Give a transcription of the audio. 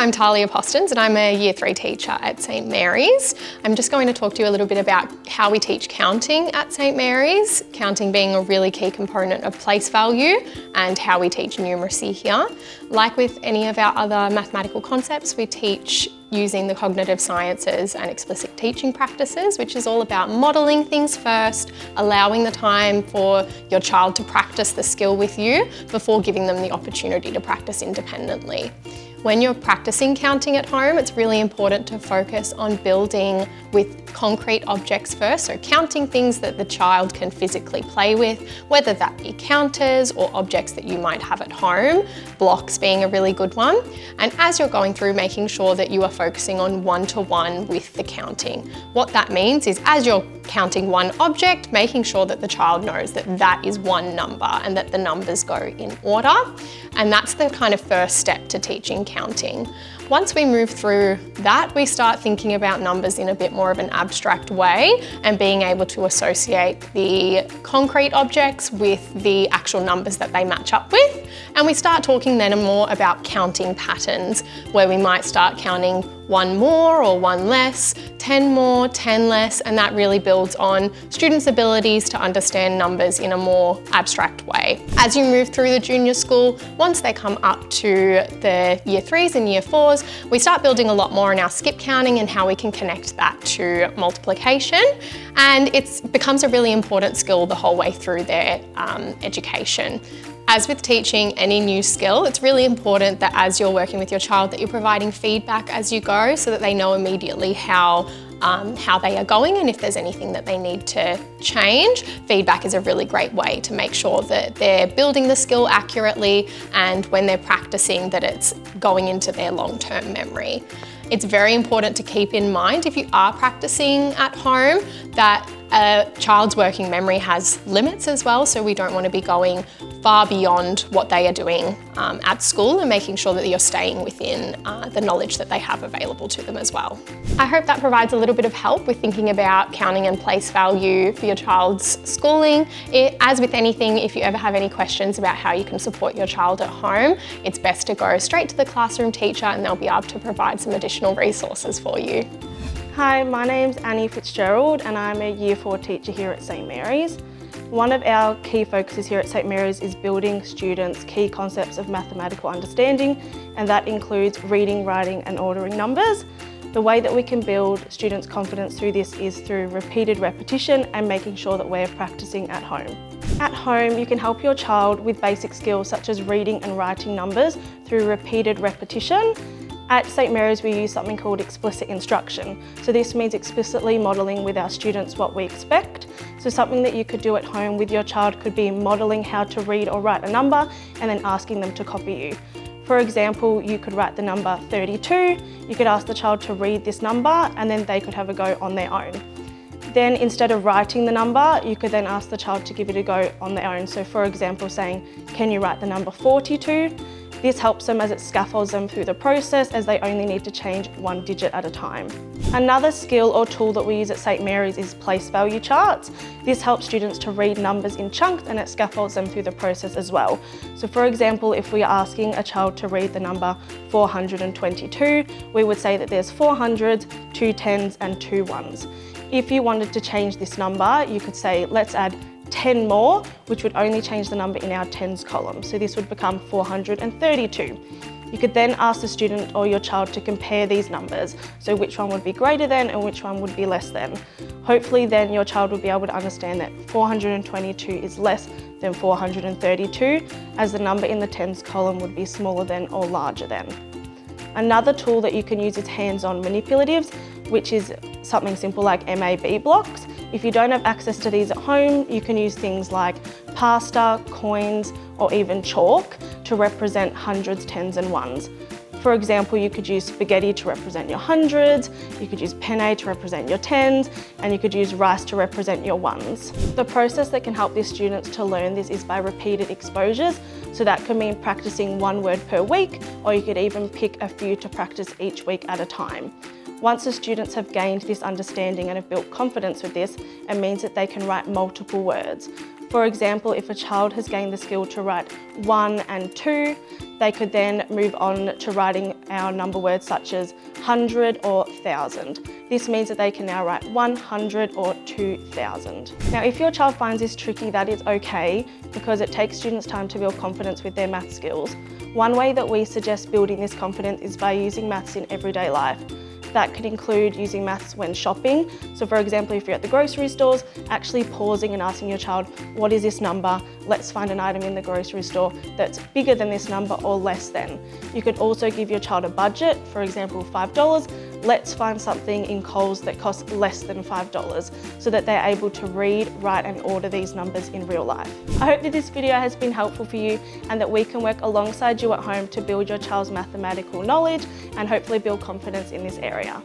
I'm Talia Postons and I'm a Year 3 teacher at St Mary's. I'm just going to talk to you a little bit about how we teach counting at St Mary's, counting being a really key component of place value, and how we teach numeracy here. Like with any of our other mathematical concepts, we teach using the cognitive sciences and explicit teaching practices, which is all about modelling things first, allowing the time for your child to practice the skill with you before giving them the opportunity to practice independently. When you're practicing counting at home, it's really important to focus on building with concrete objects first, so counting things that the child can physically play with, whether that be counters or objects that you might have at home, blocks being a really good one. And as you're going through, making sure that you are focusing on one-to-one with the counting. What that means is as you're counting one object, making sure that the child knows that that is one number and that the numbers go in order. And that's the kind of first step to teaching counting. Once we move through that, we start thinking about numbers in a bit more of an abstract way and being able to associate the concrete objects with the actual numbers that they match up with. And we start talking then more about counting patterns, where we might start counting one more or one less, 10 more, 10 less, and that really builds on students' abilities to understand numbers in a more abstract way. As you move through the junior school, once they come up to the Year 3s and Year 4s, we start building a lot more on our skip counting and how we can connect that to multiplication. And it becomes a really important skill the whole way through their education. As with teaching any new skill, it's really important that as you're working with your child that you're providing feedback as you go so that they know immediately how they are going and if there's anything that they need to change. Feedback is a really great way to make sure that they're building the skill accurately and when they're practicing that it's going into their long-term memory. It's very important to keep in mind if you are practicing at home that a child's working memory has limits as well, so we don't want to be going far beyond what they are doing at school and making sure that you're staying within the knowledge that they have available to them as well. I hope that provides a little bit of help with thinking about counting and place value for your child's schooling. As with anything, if you ever have any questions about how you can support your child at home, it's best to go straight to the classroom teacher and they'll be able to provide some additional resources for you. Hi, my name's Annie Fitzgerald and I'm a Year 4 teacher here at St Mary's. One of our key focuses here at St Mary's is building students' key concepts of mathematical understanding, and that includes reading, writing and ordering numbers. The way that we can build students' confidence through this is through repeated repetition and making sure that we're practicing at home. At home, you can help your child with basic skills such as reading and writing numbers through repeated repetition. At St Mary's we use something called explicit instruction. So this means explicitly modelling with our students what we expect. So something that you could do at home with your child could be modelling how to read or write a number and then asking them to copy you. For example, you could write the number 32, you could ask the child to read this number and then they could have a go on their own. Then instead of writing the number, you could then ask the child to give it a go on their own. So for example, saying, can you write the number 42? This helps them as it scaffolds them through the process as they only need to change one digit at a time. Another skill or tool that we use at St Mary's is place value charts. This helps students to read numbers in chunks and it scaffolds them through the process as well. So for example, if we are asking a child to read the number 422, we would say that there's 4 hundreds, 2 tens and 2 ones. If you wanted to change this number, you could say, let's add 10 more, which would only change the number in our tens column. So this would become 432. You could then ask the student or your child to compare these numbers. So which one would be greater than and which one would be less than. Hopefully then your child would be able to understand that 422 is less than 432, as the number in the tens column would be smaller than or larger than. Another tool that you can use is hands-on manipulatives, which is something simple like MAB blocks. If you don't have access to these at home, you can use things like pasta, coins, or even chalk to represent hundreds, tens and ones. For example, you could use spaghetti to represent your hundreds, you could use penne to represent your tens, and you could use rice to represent your ones. The process that can help these students to learn this is by repeated exposures. So that can mean practicing one word per week, or you could even pick a few to practice each week at a time. Once the students have gained this understanding and have built confidence with this, it means that they can write multiple words. For example, if a child has gained the skill to write 1 and 2, they could then move on to writing our number words such as 100 or 1000. This means that they can now write 100 or 2000. Now, if your child finds this tricky, that is okay, because it takes students time to build confidence with their math skills. One way that we suggest building this confidence is by using maths in everyday life. That could include using maths when shopping. So for example, if you're at the grocery stores, actually pausing and asking your child, what is this number? Let's find an item in the grocery store that's bigger than this number or less than. You could also give your child a budget, for example, $5. Let's find something in Coles that costs less than $5 so that they're able to read, write and order these numbers in real life. I hope that this video has been helpful for you and that we can work alongside you at home to build your child's mathematical knowledge and hopefully build confidence in this area.